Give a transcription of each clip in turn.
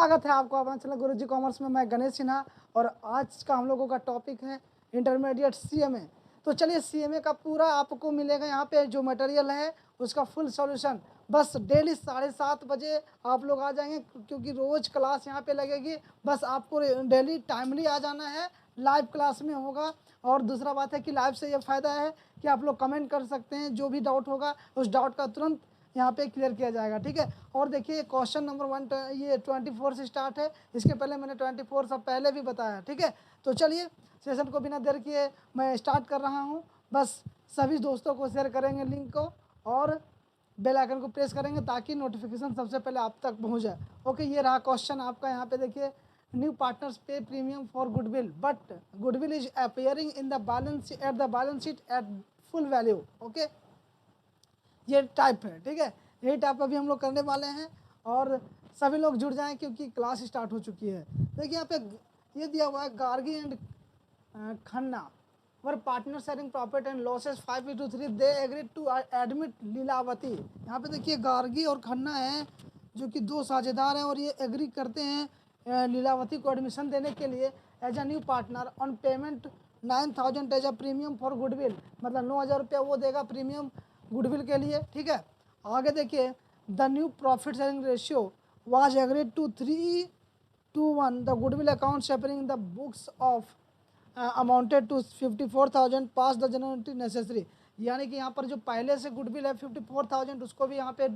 स्वागत है आपको अपना चैनल गुरुजी कॉमर्स में। मैं गणेश सिन्हा और आज का हम लोगों का टॉपिक है इंटरमीडिएट सीएमए। तो चलिए सीएमए का पूरा आपको मिलेगा यहाँ पे जो मटेरियल है उसका फुल सॉल्यूशन। बस डेली 7:30 बजे आप लोग आ जाएंगे क्योंकि रोज़ क्लास यहाँ पे लगेगी। बस आपको डेली टाइमली आ जाना है, लाइव क्लास में होगा। और दूसरा बात है कि लाइव से ये फ़ायदा है कि आप लोग कमेंट कर सकते हैं, जो भी डाउट होगा उस डाउट का तुरंत यहाँ पे क्लियर किया जाएगा, ठीक है। और देखिए क्वेश्चन नंबर 1 ये 24 से स्टार्ट है। इसके पहले मैंने 24 सब पहले भी बताया, ठीक है। तो चलिए सेशन को बिना देर किए मैं स्टार्ट कर रहा हूँ। बस सभी दोस्तों को शेयर करेंगे लिंक को और बेल आइकन को प्रेस करेंगे ताकि नोटिफिकेशन सबसे पहले आप तक पहुँच जाए। ओके, ये रहा क्वेश्चन आपका। यहाँ पे देखिए, न्यू पार्टनर्स पे premium for goodwill but goodwill is appearing in the balance at the balance sheet at full value. Okay, ये टाइप है, ठीक है। यही टाइप अभी हम लोग करने वाले हैं और सभी लोग जुड़ जाएं क्योंकि क्लास स्टार्ट हो चुकी है। देखिए यहाँ पे ये दिया हुआ है, Gargi and Khanna were partner sharing profit and losses 5:3 they agreed to admit Lilavati. यहाँ पे देखिए गार्गी और खन्ना हैं जो कि दो साझेदार हैं और ये एग्री करते हैं लीलावती को एडमिशन देने के लिए as a new partner on payment 9,000 as a premium for goodwill. मतलब 9,000 रुपया वो देगा प्रीमियम गुडविल के लिए, ठीक है। आगे देखिए, the new profit sharing ratio was agreed to 3:1। The goodwill account sharing the books of amounted to 54,000 pass the journal necessary. यानी कि यहाँ पर जो पहले से गुडविल है 54,000 उसको भी यहाँ पे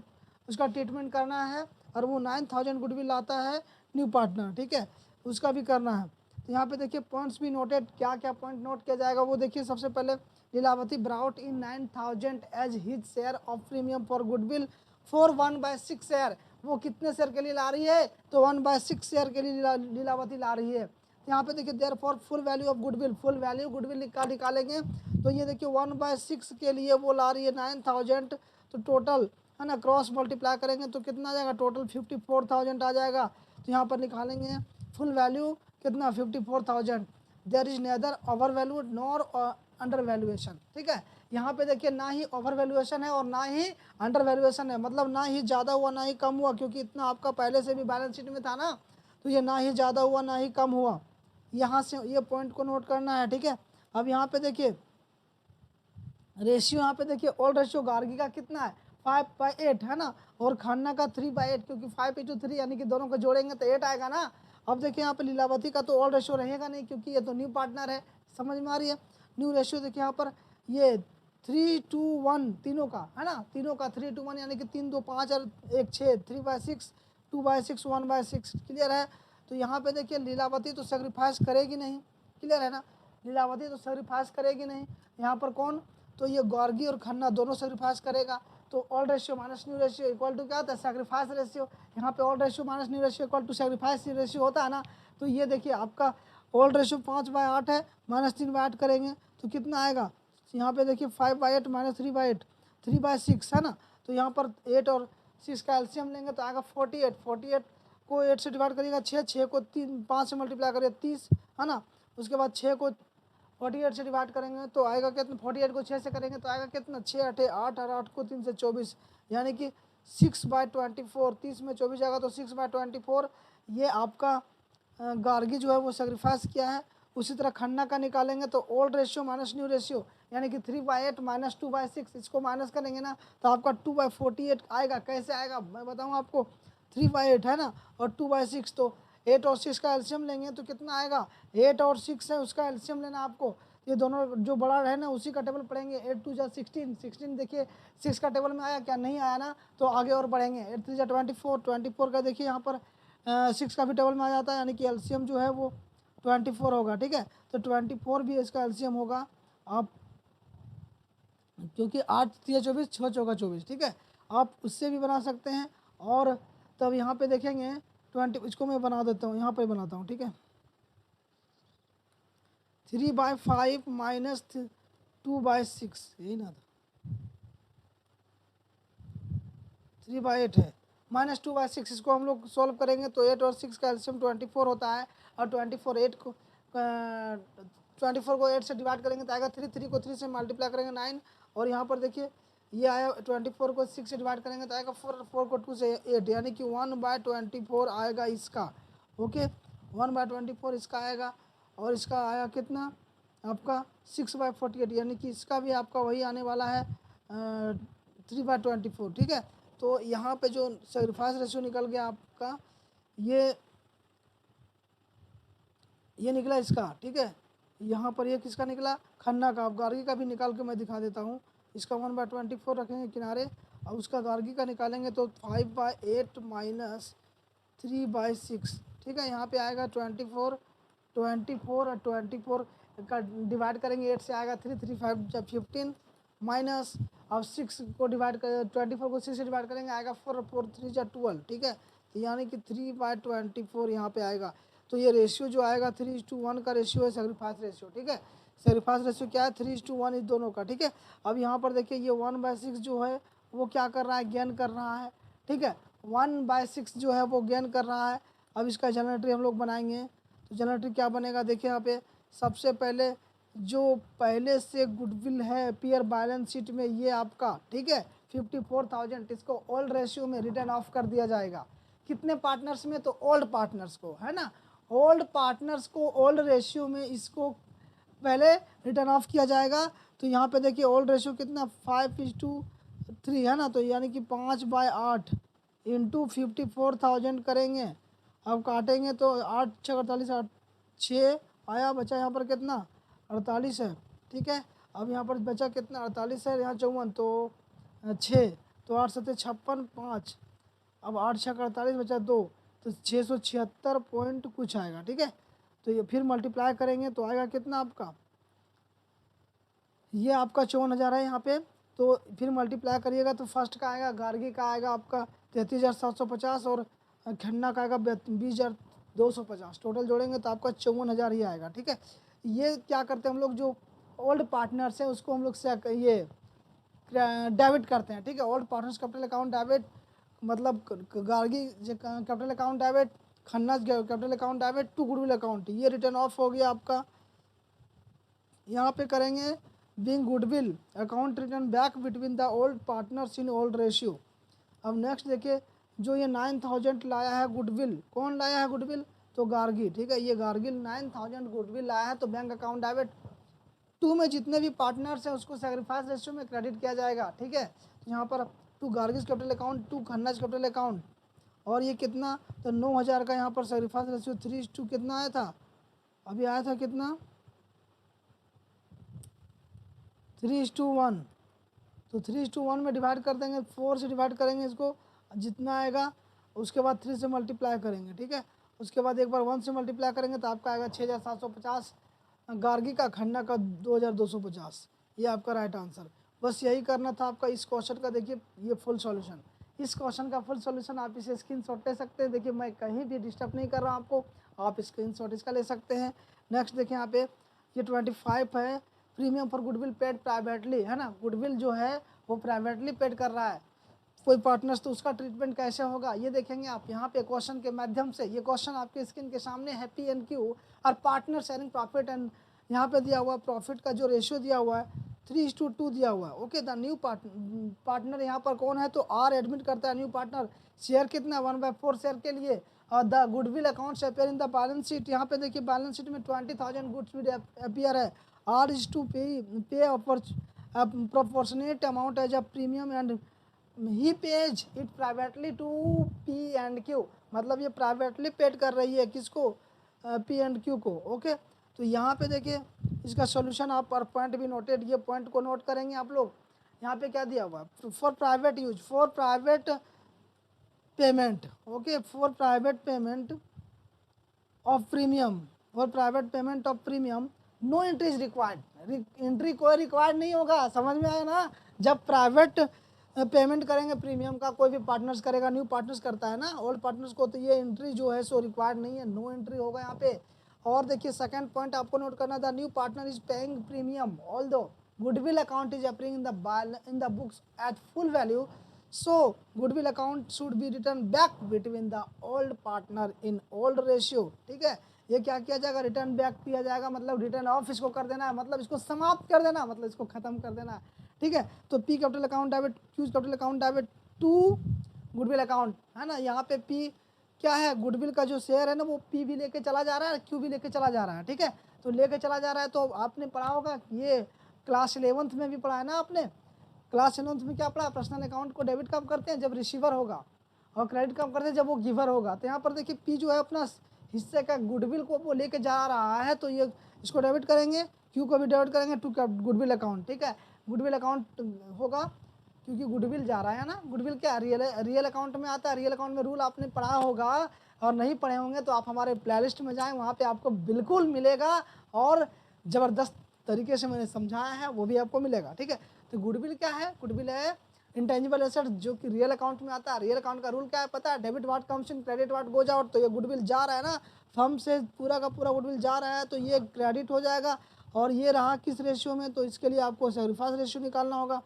उसका ट्रीटमेंट करना है और वो 9,000 गुडविल आता है न्यू पार्टनर, ठीक है, उसका भी करना है। तो यहाँ पे देखिए पॉइंट्स भी नोटेड, क्या क्या पॉइंट नोट किया जाएगा वो देखिए। सबसे पहले Lilavati brought in 9,000 as his share of premium for goodwill for 1/6 share. वो कितने शेयर के लिए ला रही है? तो 1/6 शेयर के लिए लीलावती ला रही है। यहाँ पे देखिए there for full value of goodwill, full value goodwill निकालेंगे तो ये देखिए 1/6 के लिए वो ला रही है 9,000। तो टोटल है ना, क्रॉस मल्टीप्लाई करेंगे तो कितना आ जाएगा? टोटल 54,000 आ जाएगा। तो यहाँ पर निकालेंगे फुल वैल्यू कितना? 54,000। There is neither over value nor under valuation, ठीक है। यहाँ पे देखिए ना ही ओवर वैल्यूएशन है और ना ही अंडर वैल्यूएशन है, मतलब ना ही ज़्यादा हुआ ना ही कम हुआ, क्योंकि इतना आपका पहले से भी बैलेंस शीट में था ना। तो ये ना ही ज़्यादा हुआ ना ही कम हुआ, यहाँ से ये पॉइंट को नोट करना है, ठीक है। अब यहाँ पे देखिए रेशियो, यहाँ पे देखिए ओल्ड रेशियो गार्गी का कितना है? 5/8 है ना, और खन्ना का 3/8, क्योंकि 5:3 यानी कि दोनों को जोड़ेंगे तो 8 आएगा ना। अब देखिए यहाँ पे लीलावती का तो ओल्ड रेशियो रहेगा नहीं क्योंकि ये तो न्यू पार्टनर है, समझ में आ रही है। न्यू रेशियो देखिए यहाँ पर ये 3:1 तीनों का है ना, तीनों का 3:1 यानी कि 3 2 5 और 1 6, 3/6 2/6 1/6, क्लियर है। तो यहाँ पे देखिए लीलावती तो सेक्रीफाइस करेगी नहीं, क्लियर है ना, लीलावती तो सेक्रीफाइस करेगी नहीं। यहाँ पर कौन? तो ये गार्गी और खन्ना दोनों सेक्रीफाइस करेगा। तो old ratio minus new ratio equal to क्या होता है? Sacrifice ratio. यहाँ पे old ratio minus new ratio equal to sacrifice ratio होता है ना। तो ये देखिए आपका ओल्ड रेशियो 5/8 है, माइनस 3/8 करेंगे तो कितना आएगा? यहाँ पे देखिए 5/8 माइनस 3/8 3/6 है ना। तो यहाँ पर 8 और 6 का एलसीएम लेंगे तो आएगा 48। 48 को 8 से डिवाइड करिएगा 6 को 5 से मल्टीप्लाई करिए 30 है ना। उसके बाद 6 को 48 से डिवाइड करेंगे तो आएगा कितना? 48 को 6 से करेंगे तो आएगा कितना? 6 8 8 और 8 को 3 से 24, यानी कि 6/24। 30 में 24 आएगा तो 6/24। ये आपका गार्गी जो है वो सेक्रीफाइस किया है। उसी तरह खन्ना का निकालेंगे तो old ratio minus new ratio यानी कि 3/8 माइनस 2/6, इसको माइनस करेंगे ना तो आपका 2/48 आएगा। कैसे आएगा मैं बताऊँ आपको। 3/8 है ना और 2/6, तो 8 और 6 का एल्शियम लेंगे तो कितना आएगा? 8 और 6 है उसका एल्शियम लेना आपको। ये दोनों जो बड़ा है ना उसी का टेबल पढ़ेंगे। 8 2 जा 16, 16 देखिए 6 का टेबल में आया क्या? नहीं आया ना, तो आगे और बढ़ेंगे। 8 3 जा 24, 24 का देखिए यहाँ पर 6 का भी टेबल में आ जाता है, यानी कि एल्शियम जो है वो 24 होगा, ठीक है। तो 24 भी इसका एल्शियम होगा आप, क्योंकि 8 3 24 6 चौका 24, ठीक है। आप उससे भी बना सकते हैं। और तब यहाँ पे देखेंगे 20, इसको मैं बना देता हूँ, यहाँ पे बनाता हूँ, ठीक है। 3/5 माइनस 2/6, यही ना था, 3/8 है माइनस 2/6। इसको हम लोग सॉल्व करेंगे तो 8 और 6 का एल्शियम 24 होता है और 24 को 8 से डिवाइड करेंगे तो आएगा 3, 3 को 3 से मल्टीप्लाई करेंगे 9, और यहाँ पर देखिए ये आया 24 को 6 से डिवाइड करेंगे तो आएगा 4 को 2 से 8, यानी कि 1/24 आएगा इसका। ओके, 1/24 इसका आएगा। और इसका आया कितना आपका 6/48, यानी कि इसका भी आपका वही आने वाला है 3/24। ठीक है, तो यहाँ पे जो सेक्रीफाइस रेशियो निकल गया आपका ये निकला इसका। ठीक है, यहाँ पर ये किसका निकला, खन्ना का। अब गार्गी का भी निकाल के मैं दिखा देता हूँ। इसका 1/24 रखेंगे किनारे, और उसका गार्गी का निकालेंगे तो 5/8 माइनस 3/6। ठीक है, यहाँ पे आएगा 24 और 24 का डिवाइड करेंगे 8 से आएगा 3, 3 5 जब 15 माइनस, अब 6 को डिवाइड कर 24 को 6 से डिवाइड करेंगे आएगा 4 और 4 3 जा 12। ठीक है, तो यानी कि 3/24 यहाँ पे आएगा। तो ये रेशियो जो आएगा 3:1 का रेशियो है सेक्रीफाइस रेशियो। ठीक है, सेक्रीफाइस रेशियो क्या है 3:1 इस दोनों का। ठीक है, अब यहाँ पर देखिए ये 1/6 जो है वो क्या कर रहा है, गेन कर रहा है। ठीक है, 1/6 जो है वो गेन कर रहा है। अब इसका जनरेटरी हम लोग बनाएंगे, तो जनरेटरी क्या बनेगा देखिए यहाँ पे। सबसे पहले जो पहले से गुडविल है पीयर बैलेंस शीट में ये आपका, ठीक है 54,000, इसको ओल्ड रेशियो में रिटर्न ऑफ कर दिया जाएगा। कितने पार्टनर्स में, तो ओल्ड पार्टनर्स को, है ना, ओल्ड पार्टनर्स को ओल्ड रेशियो में इसको पहले रिटर्न ऑफ किया जाएगा। तो यहाँ पे देखिए ओल्ड रेशियो कितना 5:3 है ना, तो यानी कि 5/8 इंटू 54,000 करेंगे। अब काटेंगे तो 8 6 48, 8 6 आया, बचा यहाँ पर कितना 48 है। ठीक है, अब यहाँ पर बचा कितना 48 है, यहाँ 54 तो 6, तो 8 7 56 5, अब 8 6 48 बचा 2, तो 676 पॉइंट कुछ आएगा। ठीक है, तो ये फिर मल्टीप्लाई करेंगे तो आएगा कितना आपका, ये आपका 54,000 है यहाँ पे। तो फिर मल्टीप्लाई करिएगा तो फर्स्ट का आएगा, गार्गी का आएगा आपका 33,750 और खन्ना का आएगा 20,250। टोटल जोड़ेंगे तो आपका 54,000 ही आएगा। ठीक है, ये क्या करते हैं हम लोग, जो ओल्ड पार्टनर्स हैं उसको हम लोग से ये डेबिट करते हैं। ठीक है, old partners capital account debit, मतलब Gargi capital account debit, Khanna capital account debit to goodwill account, ये रिटर्न ऑफ हो गया आपका। यहाँ पे करेंगे being goodwill account written back between the old partners in old ratio. अब नेक्स्ट देखिए, जो ये 9,000 लाया है गुडविल, कौन लाया है गुडविल, तो गार्गी। ठीक है, ये गार्गिल 9,000 गुडविल लाया है, तो बैंक अकाउंट डेबिट 2 में जितने भी पार्टनर्स हैं उसको सेक्रीफाइस रेशियो में क्रेडिट किया जाएगा। ठीक है, तो यहाँ पर 2 Gargi's capital account, 2 Khanna's capital account, और ये कितना, तो 9,000 का यहाँ पर सेक्रीफाइस रेशियो 3:2 कितना आया था, अभी आया था कितना 3:1, तो 3:1 में डिवाइड कर देंगे, 4 से डिवाइड करेंगे इसको, जितना आएगा उसके बाद 3 से मल्टीप्लाई करेंगे। ठीक है, उसके बाद एक बार 1 से मल्टीप्लाई करेंगे तो आपका आएगा 6,750 गार्गी का, खन्ना का 2,250। ये आपका राइट आंसर। बस यही करना था आपका इस क्वेश्चन का। देखिए ये फुल सॉल्यूशन, इस क्वेश्चन का फुल सॉल्यूशन आप इसे स्क्रीनशॉट ले सकते हैं। देखिए मैं कहीं भी डिस्टर्ब नहीं कर रहा हूँ आपको, आप स्क्रीनशॉट इसका ले सकते हैं। नेक्स्ट देखिए यहाँ पे ये 25 है, premium for goodwill paid privately, है ना, गुडविल जो है वो प्राइवेटली पेड कर रहा है कोई पार्टनर्स, तो उसका ट्रीटमेंट कैसे होगा ये देखेंगे आप यहाँ पे क्वेश्चन के माध्यम से। ये क्वेश्चन आपके स्क्रीन के सामने है, P&Q और पार्टनर शेयरिंग प्रॉफिट, एंड यहाँ पे दिया हुआ प्रॉफिट का जो रेशियो दिया हुआ है 3:2 दिया हुआ है। ओके, द न्यू पार्टनर यहाँ पर कौन है, तो आर एडमिट करता है न्यू पार्टनर, शेयर कितना 1/4 शेयर के लिए, और the goodwill accounts appear in the balance sheet. यहाँ पे देखिए बैलेंस शीट में 20,000 गुड्स विल अपियर है, R is to pay proportionate amount as a premium and he pays it privately to P&Q, मतलब ये प्राइवेटली पेड कर रही है किसको, P&Q को। ओके, तो यहाँ पे देखिए इसका सॉल्यूशन आप पर पॉइंट भी नोटेड, ये पॉइंट को नोट करेंगे आप लोग। यहाँ पे क्या दिया हुआ है, for private use, for private payment, okay, for private payment of premium, for private payment of premium no entry is required, entry कोई रिक्वायर्ड नहीं होगा। समझ में आया ना, जब प्राइवेट पेमेंट करेंगे प्रीमियम का, कोई भी पार्टनर्स करेगा, न्यू पार्टनर्स करता है ना ओल्ड पार्टनर्स को, तो ये एंट्री जो है सो रिक्वायर्ड नहीं है, नो एंट्री होगा यहाँ पे। और देखिए सेकंड पॉइंट आपको नोट करना था, new partner is paying premium although goodwill account is appearing in the books at full value, so goodwill account should be return back between the old partner in old ratio. ठीक है, ये क्या किया जाएगा, return back किया जाएगा, मतलब return of इसको कर देना है, मतलब इसको समाप्त कर देना, मतलब इसको खत्म कर देना है। ठीक है। तो P capital account debit Q capital account debit to goodwill account, है ना। यहाँ पे पी क्या है, गुडविल का जो शेयर है ना वो पी भी लेके चला जा रहा है, क्यू भी लेके चला जा रहा है, ठीक है। तो लेके चला जा रहा है, तो आपने पढ़ा होगा ये क्लास 11th में भी पढ़ा है ना आपने। क्लास 11th में क्या पढ़ा, पर्सनल अकाउंट को डेबिट कब करते हैं, जब रिसीवर होगा, और क्रेडिट कब करते हैं, जब वो गिवर होगा। तो यहाँ पर देखिए पी जो है अपना हिस्से का गुडविल को वो लेके जा रहा है, तो ये इसको डेबिट करेंगे, क्यू को भी डेबिट करेंगे टू गुडविल अकाउंट, ठीक है। गुडविल अकाउंट होगा क्योंकि गुडविल जा रहा है ना। गुडविल क्या रियल अकाउंट में आता है। रियल अकाउंट में रूल आपने पढ़ा होगा, और नहीं पढ़े होंगे तो आप हमारे प्लेलिस्ट में जाएं, वहाँ पे आपको बिल्कुल मिलेगा, और ज़बरदस्त तरीके से मैंने समझाया है वो भी आपको मिलेगा, ठीक है। तो गुडविल क्या है, गुडविल है इंटेंजिबल एसेट जो कि रियल अकाउंट में आता है। रियल अकाउंट का रूल क्या है पता है, debit watt comes in credit what goes out. तो ये गुडविल जा रहा है ना, फर्म से पूरा का पूरा गुडविल जा रहा है, तो ये क्रेडिट हो जाएगा। और ये रहा किस रेशियो में, तो इसके लिए आपको सैक्रिफाइस रेशियो निकालना होगा।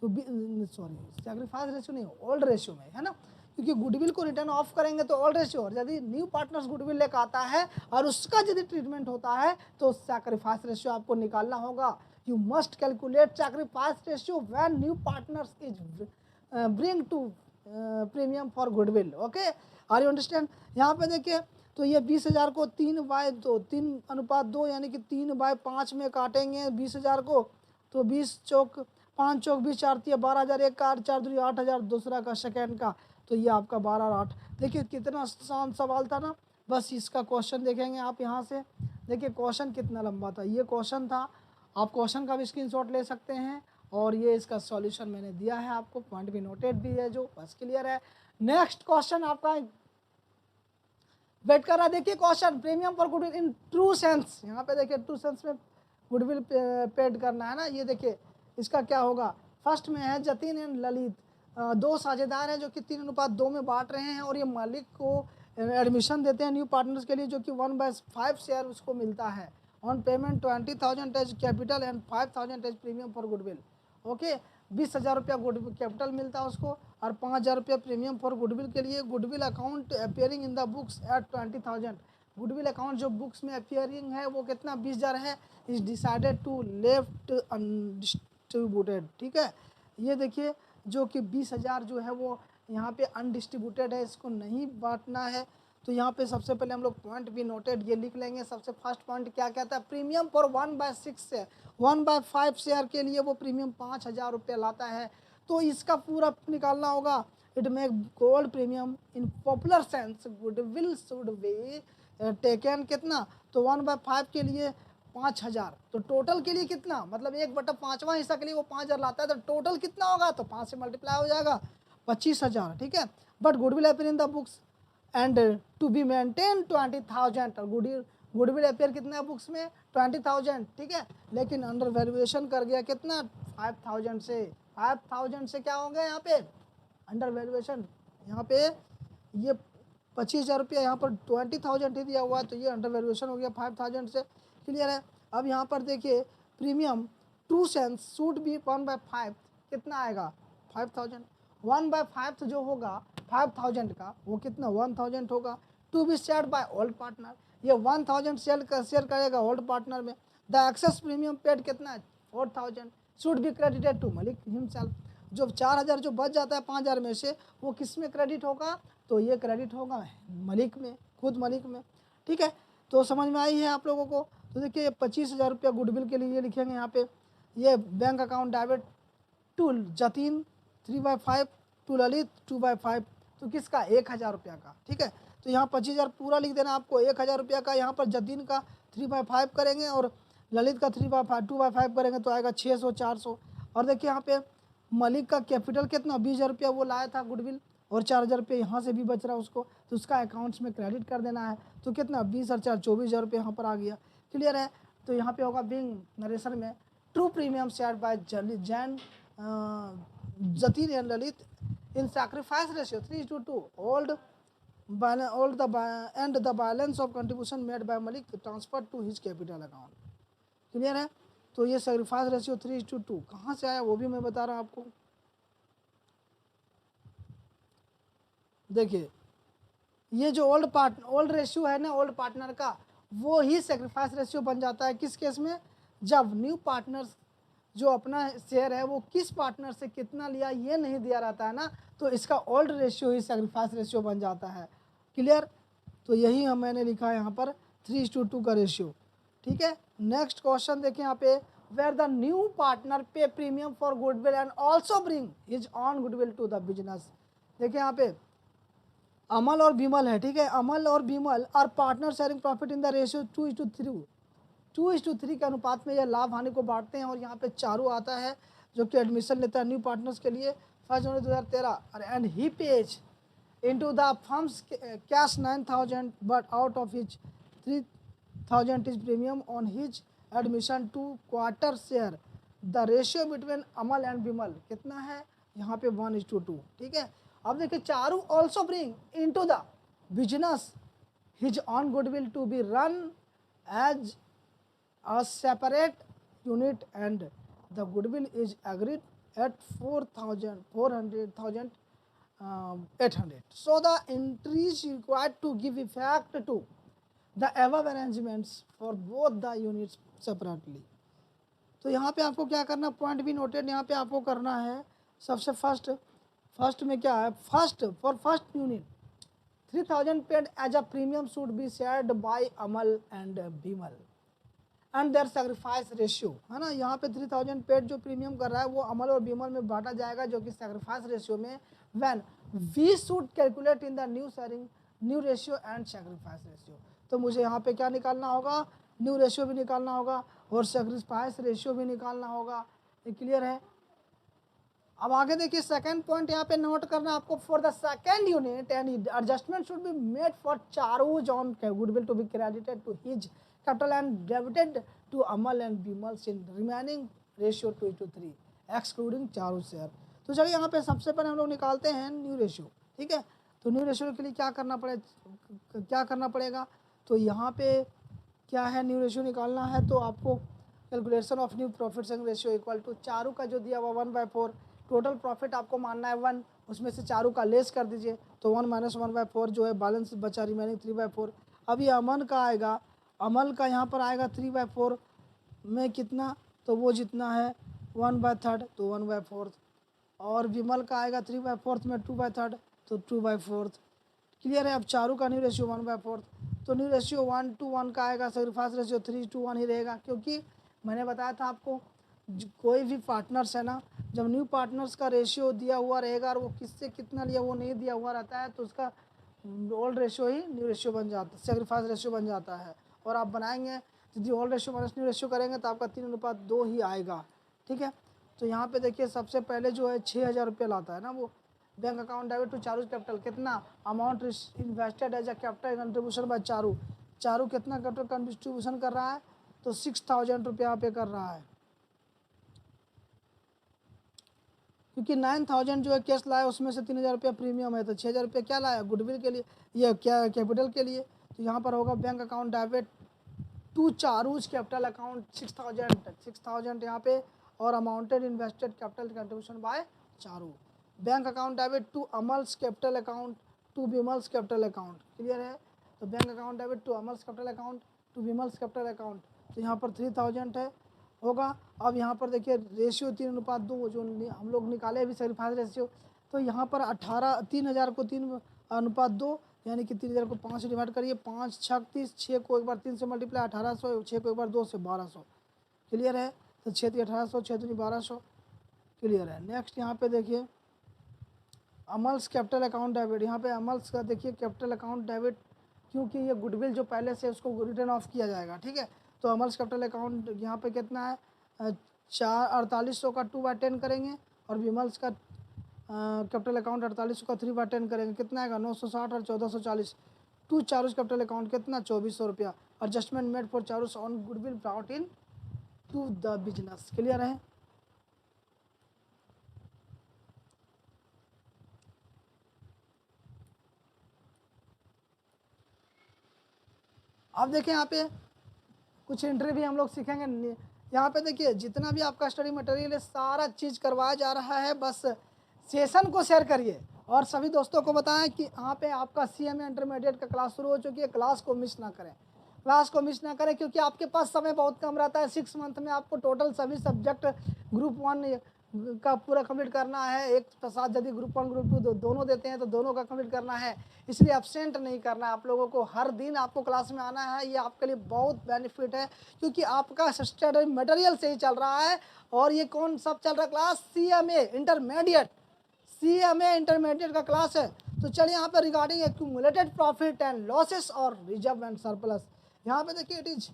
तो सैक्रिफाइस रेशियो नहीं, ओल्ड रेशियो में, है ना, क्योंकि गुडविल को रिटर्न ऑफ करेंगे तो ओल्ड रेशियो। और यदि न्यू पार्टनर्स गुडविल लेकर आता है और उसका यदि ट्रीटमेंट होता है तो सैक्रिफाइस रेशियो आपको निकालना होगा। You must calculate sacrifice ratio when new partners is bring to premium for goodwill. Okay, are you understand. यहाँ पे देखिए, तो ये 20,000 को 3/2 3:2 यानी कि 3/5 में काटेंगे 20,000 को। तो 20 चौक 5 चौक 20 4 12,000, एक का 4 दूनी 8,000, दूसरा का सेकेंड का, तो ये आपका 12 और 8। देखिए कितना आसान सवाल था ना। बस इसका क्वेश्चन देखेंगे आप यहाँ से। देखिए क्वेश्चन कितना लंबा था, ये क्वेश्चन था। आप क्वेश्चन का भी स्क्रीनशॉट ले सकते हैं, और ये इसका सॉल्यूशन मैंने दिया है आपको, पॉइंट भी नोटेड भी है, जो बस क्लियर है। नेक्स्ट क्वेश्चन आपका वेट कर रहा है। देखिए question, premium for goodwill in true sense. यहाँ पे देखिए ट्रू सेंस में गुडविल पेड करना है ना। ये देखिए इसका क्या होगा। फर्स्ट में है जतिन एंड ललित, दो साझेदार हैं जो कि 3:2 में बांट रहे हैं, और ये मालिक को एडमिशन देते हैं न्यू पार्टनर्स के लिए, जो कि 1/5 शेयर उसको मिलता है। On payment 20,000 as capital and 5,000 as premium for goodwill. Okay, 20,000 रुपया गुडविल कैपिटल मिलता है उसको, और 5,000 रुपया प्रीमियम फॉर गुडविल के लिए। Goodwill account appearing in the books at 20,000। Goodwill account जो बुक्स में अपियरिंग है वो कितना 20,000 है। Is decided to left undistributed, ठीक है। ये देखिए जो कि 20,000 जो है वो यहाँ पे अनडिस्ट्रीब्यूटेड है, इसको नहीं बांटना है। तो यहाँ पे सबसे पहले हम लोग पॉइंट भी नोटेड ये लिख लेंगे। सबसे फर्स्ट पॉइंट क्या कहता है, प्रीमियम फॉर 1/6 से 1/5 शेयर के लिए वो प्रीमियम 5,000 रुपये लाता है। तो इसका पूरा निकालना होगा। It make gold premium in popular sense goodwill should be taken कितना, तो 1/5 के लिए 5,000। तो टोटल के लिए कितना, मतलब 1/5वां हिस्सा के लिए वो 5,000 लाता है, तो टोटल कितना होगा, तो 5 से मल्टीप्लाई हो जाएगा 25,000, ठीक है। But goodwill appear in the books and to be maintain 20,000। और गुडविल अपियर कितना है बुक्स में 20,000, ठीक है। लेकिन अंडर वैल्यूएशन कर गया कितना 5,000 से। 5,000 से क्या हो गया यहाँ पे अंडर वैल्यूएशन। यहाँ पे ये 25,000 रुपया, यहाँ पर 20,000 ही दिया हुआ है, तो ये अंडर वैल्यूएशन हो गया 5,000 से। क्लियर है। अब यहाँ पर देखिए premium true sense should be 1/5 कितना आएगा 5,000। 1/5 जो होगा 5,000 का वो कितना 1,000 होगा। To be share by old partner, ये 1,000 शेयर करेगा ओल्ड पार्टनर में। द एक्सेस प्रीमियम पेड कितना है 4,000 should be credited to Malik himself. जो 4,000 जो बच जाता है 5,000 में से वो किस में क्रेडिट होगा, तो ये क्रेडिट होगा मलिक में, खुद मलिक में, ठीक है। तो समझ में आई है आप लोगों को। तो देखिए 25,000 रुपया गुडविल के लिए लिखेंगे यहाँ पे। ये bank account debit to Jatin 3/5, to Lalit 2/5, तो किसका 1,000 रुपया का, ठीक है। तो यहाँ 25,000 पूरा लिख देना आपको। 1,000 रुपया का यहाँ पर जतीन का 3/5 करेंगे, और ललित का 2/5 करेंगे, तो आएगा 600 400। और देखिए यहाँ पे मलिक का कैपिटल कितना 20,000 रुपया वो लाया था गुडविल, और 4,000 रुपये यहाँ से भी बच रहा है उसको, तो उसका अकाउंट्स में क्रेडिट कर देना है। तो कितना 20 और 4 24,000 रुपये यहाँ पर आ गया। क्लियर है। तो यहाँ पे होगा बिंग नरेशन में true premium share by Jain Jatin and Lalit in sacrifice ratio 3:2 old and the balance of contribution made by Malik transferred to his capital account। Clear है। तो ये सैक्रिफाइस रेशियो 3:2 कहाँ से आया वो भी मैं बता रहा हूँ आपको। देखिए ये जो ओल्ड रेशियो है ना ओल्ड पार्टनर का, वो ही सैक्रिफाइस रेशियो बन जाता है किस केस में, जब न्यू पार्टनर्स जो अपना शेयर है वो किस पार्टनर से कितना लिया ये नहीं दिया रहता है ना, तो इसका ओल्ड रेशियो ही सेक्रीफाइस रेशियो बन जाता है। क्लियर? तो यही मैंने लिखा है यहाँ पर 3:2 का रेशियो। ठीक है, नेक्स्ट क्वेश्चन देखें यहाँ पे, where the new partner pay premium for goodwill and also bring his own goodwill to the business. देखिए यहाँ पे अमल और बिमल है, ठीक है, अमल और Bimal are partner sharing profit in the ratio 2:3 के अनुपात में यह लाभ हानि को बांटते हैं। और यहाँ पे चारू आता है जो कि एडमिशन लेता है न्यू पार्टनर्स के लिए 1 जनवरी 2013 and he page into the firm's cash 9,000 but out of his 3,000 is premium on his admission to quarter share. The ratio between Amal and Bimal कितना है यहाँ पे 1:2। ठीक है, अब देखिए Charu also bring into the business his own goodwill to be run as a separate unit and the goodwill is agreed at 400,000 800. So the entries required to give effect to the above arrangements for both the units separately. तो यहाँ पे आपको क्या करना, point भी noted यहाँ पे आपको करना है। सबसे फर्स्ट में क्या है, for first unit 3,000 paid as a premium should be shared by Amal and Bimal and their sacrifice ratio, है ना। यहाँ पे 3,000 पेड जो प्रीमियम कर रहा है वो अमल और बिमल में बांटा जाएगा, जो कि सेक्रीफाइस रेशियो में when we should calculate in the new ratio and sacrifice ratio. तो मुझे यहाँ पे क्या निकालना होगा, न्यू रेशियो भी निकालना होगा और सेक्रीफाइस रेशियो भी निकालना होगा। ये क्लियर है? अब आगे देखिए सेकंड पॉइंट यहाँ पे नोट करना आपको, for the second unit and adjustment should be made for Charu's on goodwill to be credited to his capital and debited to Amal and Bimal's in remaining ratio 2:3 excluding Charu share. तो चलिए यहाँ पे सबसे पहले हम लोग निकालते हैं न्यू रेशियो। ठीक है, तो न्यू रेशियो के लिए क्या करना पड़ेगा, तो यहाँ पे क्या है, न्यू रेशियो निकालना है तो आपको calculation of new profit sharing ratio equal to Charu का जो दिया हुआ 1/4, टोटल प्रॉफिट आपको मानना है 1, उसमें से चारू का लेस कर दीजिए तो 1 - 1/4 जो है बैलेंस बचा रिमेनिंग 3/4। अब ये अमन का आएगा, अमल का यहाँ पर आएगा 3/4 में कितना, तो वो जितना है 1/3 तो 1/4, और विमल का आएगा 3/4 में 2/3 तो 2/4। क्लियर है? अब चारू का न्यू रेशियो 1/4, तो न्यू रेशियो 1:1 का आएगा, सेक्रीफाइस रेशियो 3:1 ही रहेगा, क्योंकि मैंने बताया था आपको कोई भी पार्टनर्स है ना, जब न्यू पार्टनर्स का रेशियो दिया हुआ रहेगा और वो किससे कितना लिया वो नहीं दिया हुआ रहता है, तो उसका ओल्ड रेशियो ही न्यू रेशियो बन जाता है, सेक्रीफाइस रेशियो बन जाता है। और आप बनाएंगे यदि old ratio minus new ratio करेंगे तो आपका 3:2 ही आएगा। ठीक है, तो यहाँ पे देखिए सबसे पहले जो है 6,000 रुपये लाता है ना वो, bank account debit to Charu capital, कितना amount invested as a capital contribution by Charu, Charu कितना कैपिटल कंट्रीब्यूशन कर रहा है, तो 6,000 रुपये यहाँ पे कर रहा है, क्योंकि 9,000 जो है कैश लाया उसमें से 3,000 रुपया प्रीमियम है, तो 6,000 रुपये क्या लाया, गुडविल के लिए, ये क्या कैपिटल के लिए। तो यहाँ पर होगा bank account debit to Charu's capital account 6,000 यहाँ पे, और amounted invested capital contribution by Charu. Bank account debit to Amal's capital account to Bimal's capital account. Clear है? तो bank account debit to Amal's capital account to Bimal's capital account, तो यहाँ पर 3,000 है होगा। अब यहाँ पर देखिए रेशियो 3:2 जो हम लोग निकाले अभी सेक्रीफाइस रेशियो, तो यहाँ पर 3,000 को 3:2 यानी कि 3,000 को 5 से डिवाइड करिए, 5 × 30, 6 को एक बार 3 से मल्टीप्लाई 1,800, 6 को एक बार 2 से 1,200। क्लियर है? तो 6 × 1,800, 6 × 1,200। क्लियर है? नेक्स्ट यहाँ पे देखिए अमल्स कैपिटल अकाउंट डेबिट, यहाँ पे अमल्स का देखिए कैपिटल अकाउंट डेबिट, क्योंकि ये गुडविल जो पहले से उसको रिटर्न ऑफ किया जाएगा। ठीक है, तो अमल्स कैपिटल अकाउंट यहाँ पे कितना है, 4,4800 का 2/10 करेंगे, और विमल्स का कैपिटल अकाउंट 4800 का 3/10 करेंगे, कितना आएगा 960 और 1,440। टू चारूज कैपिटल अकाउंट कितना 2,400 रुपया, adjustment made for Charu's on goodwill brought in to the business. Clear है? अब देखिए यहाँ पे कुछ एंट्री भी हम लोग सीखेंगे। यहाँ पे देखिए जितना भी आपका स्टडी मटेरियल है सारा चीज़ करवाया जा रहा है, बस सेशन को शेयर करिए और सभी दोस्तों को बताएं कि यहाँ पे आपका CMA इंटरमीडिएट का क्लास शुरू हो चुकी है, क्लास को मिस ना करें। क्लास को मिस ना करें, क्योंकि आपके पास समय बहुत कम रहता है। 6 मंथ में आपको टोटल सभी सब्जेक्ट ग्रुप 1 का पूरा कंप्लीट करना है। एक तो साथ यदि ग्रुप 1 ग्रुप 2 दोनों देते हैं तो दोनों का कंप्लीट करना है, इसलिए एब्सेंट नहीं करना है आप लोगों को। हर दिन आपको क्लास में आना है, ये आपके लिए बहुत बेनिफिट है, क्योंकि आपका स्टडी मटेरियल से ही चल रहा है। और ये कौन सब चल रहा है class? CMA intermediate, CMA intermediate का क्लास है। तो चलिए यहाँ पे regarding accumulated profit and losses और रिजर्व एंड सरप्लस, यहाँ पे देखिए it is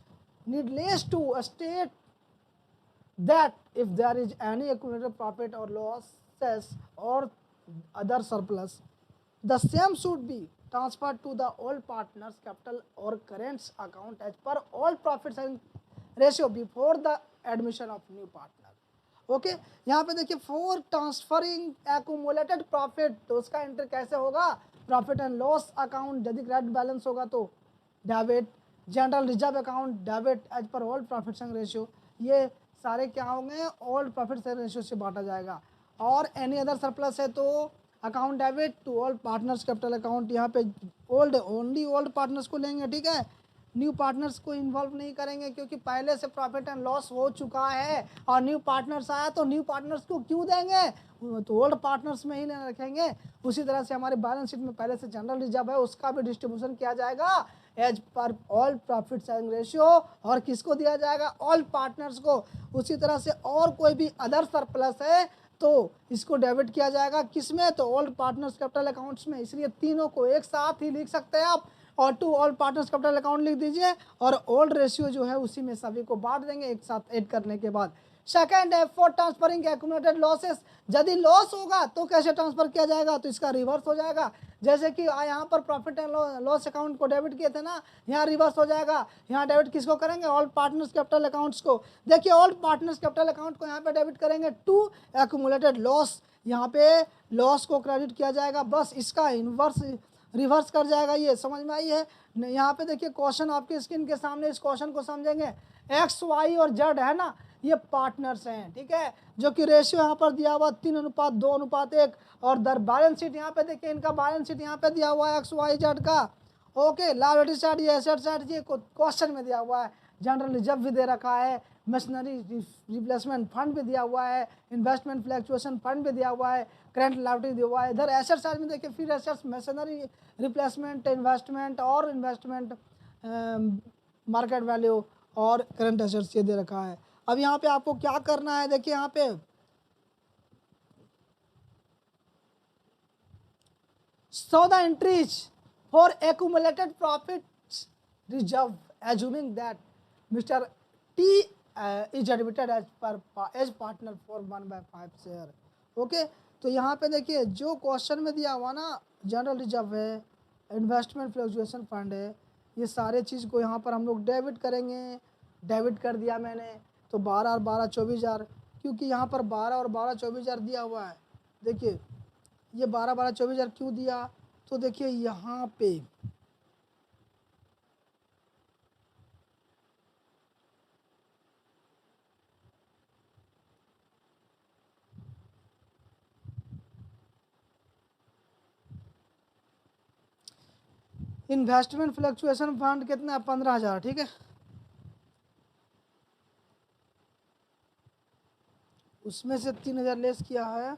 needless to state that if there is any accumulated profit or losses or other surplus, the same should be transferred to the old partner's capital or current account as per all profit sharing ratio before the admission of new partner. Okay यहाँ पे देखिए for transferring accumulated profit, तो उसका entry कैसे होगा? Profit and loss account, यदि credit balance होगा तो debit, general reserve account debit as per old profit sharing ratio, ये सारे क्या होंगे? ओल्ड प्रॉफिट शेयरिंग रेशियो से बांटा जाएगा। और एनी अदर सरप्लस है तो account debit to old partners capital account, यहाँ पे ओल्ड ओनली ओल्ड पार्टनर्स को लेंगे, ठीक है, न्यू पार्टनर्स को इन्वॉल्व नहीं करेंगे, क्योंकि पहले से प्रॉफिट एंड लॉस हो चुका है और न्यू पार्टनर्स आया तो न्यू पार्टनर्स को क्यों देंगे? तो ओल्ड पार्टनर्स में ही नहीं रखेंगे। उसी तरह से हमारे बैलेंस शीट में पहले से जनरल रिजर्व है, उसका भी डिस्ट्रीब्यूशन किया जाएगा as per all profit sharing ratio, और किसको दिया जाएगा? ऑल पार्टनर्स को। उसी तरह से और कोई भी अदर सरप्लस है तो इसको डेबिट किया जाएगा, किसमें? तो ओल्ड पार्टनर्स कैपिटल अकाउंट्स में। इसलिए तीनों को एक साथ ही लिख सकते हैं आप, और to all partners capital account लिख दीजिए, और ओल्ड रेशियो जो है उसी में सभी को बांट देंगे एक साथ ऐड करने के बाद। सेकंड है फॉर ट्रांसफरिंग एक्यूमुलेटेड लॉसेस, यदि लॉस होगा तो कैसे ट्रांसफर किया जाएगा? तो इसका रिवर्स हो जाएगा। जैसे कि यहाँ पर प्रॉफिट एंड लॉस अकाउंट को डेबिट किए थे ना, यहाँ रिवर्स हो जाएगा। यहाँ डेबिट किसको करेंगे? ऑल पार्टनर्स कैपिटल अकाउंट्स को। देखिए ऑल पार्टनर्स कैपिटल अकाउंट को यहाँ पे डेबिट करेंगे टू एक्यूमुलेटेड लॉस, यहाँ पे लॉस को क्रेडिट किया जाएगा, बस इसका इनवर्स रिवर्स कर जाएगा। ये समझ में आई है? यहाँ पे देखिए क्वेश्चन आपके स्क्रीन के सामने, इस क्वेश्चन को समझेंगे। एक्स वाई और जेड है ना, ये पार्टनर्स हैं, ठीक है, जो कि रेशियो यहाँ पर दिया हुआ 3:2:1, और दर बैलेंस शीट यहाँ पे देखिए, इनका बैलेंस शीट यहाँ पे दिया हुआ है एक्स वाई जेड का। ओके, लायबिलिटी साइड ये एसेट साइड ये क्वेश्चन में दिया हुआ है। जनरल रिजर्व भी दे रखा है, मशीनरी रिप्लेसमेंट फंड भी दिया हुआ है, इन्वेस्टमेंट फ्लैक्चुएशन फंड भी दिया हुआ है, करंट लायबिलिटी दिया हुआ है। इधर एसेट साइड में देखिए फिर एसेट्स, मशीनरी रिप्लेसमेंट, इन्वेस्टमेंट और इन्वेस्टमेंट मार्केट वैल्यू और करंट एसेट्स ये दे रखा है। अब यहाँ पे आपको क्या करना है? देखिए यहाँ पे so the entries for accumulated profits reserve assuming that Mr. T is admitted as partner for 1/5 share. Okay, तो यहाँ पे देखिए जो क्वेश्चन में दिया हुआ ना, जनरल रिजर्व है, इन्वेस्टमेंट फ्लक्चुएशन फंड है, ये सारे चीज़ को यहाँ पर हम लोग डेबिट करेंगे। डेबिट कर दिया मैंने, तो 12 और 12 24,000, क्योंकि यहाँ पर 12 और 12 24,000 दिया हुआ है। देखिए ये 12 12 24,000 क्यों दिया? तो देखिए यहाँ पे इन्वेस्टमेंट फ्लक्चुएशन फंड कितना? 15,000, ठीक है, उसमें से 3,000 लेस किया है।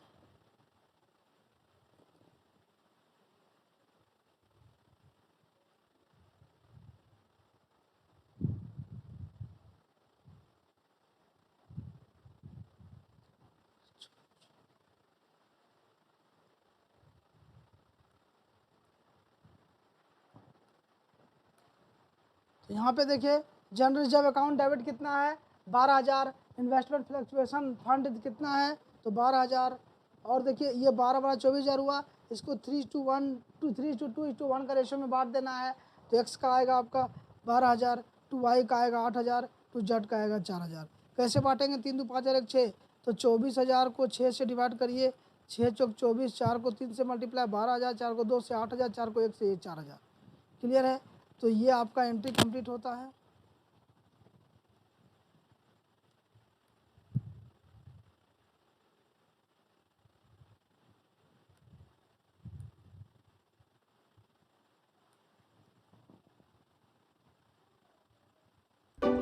तो यहाँ पे देखिए जनरल रिजर्व अकाउंट डेबिट कितना है? 12,000। इन्वेस्टमेंट फ्लक्चुएशन फंड कितना है? तो 12,000। और देखिए ये 12 12 24,000 हुआ, इसको 3:1 का रेशियो में बांट देना है। तो एक्स का आएगा आपका 12,000, टू वाई का आएगा 8,000, टू जेड का आएगा 4,000। कैसे बांटेंगे? 3 2 5 और 1 6, तो 24,000 को 6 से डिवाइड करिए, 6 चौक 24, 4 को 3 से मल्टीप्लाई, 12,000, 4 को 2 से 8,000, 4 को 1 से ये 4,000। क्लियर है? तो ये आपका एंट्री कंप्लीट होता है।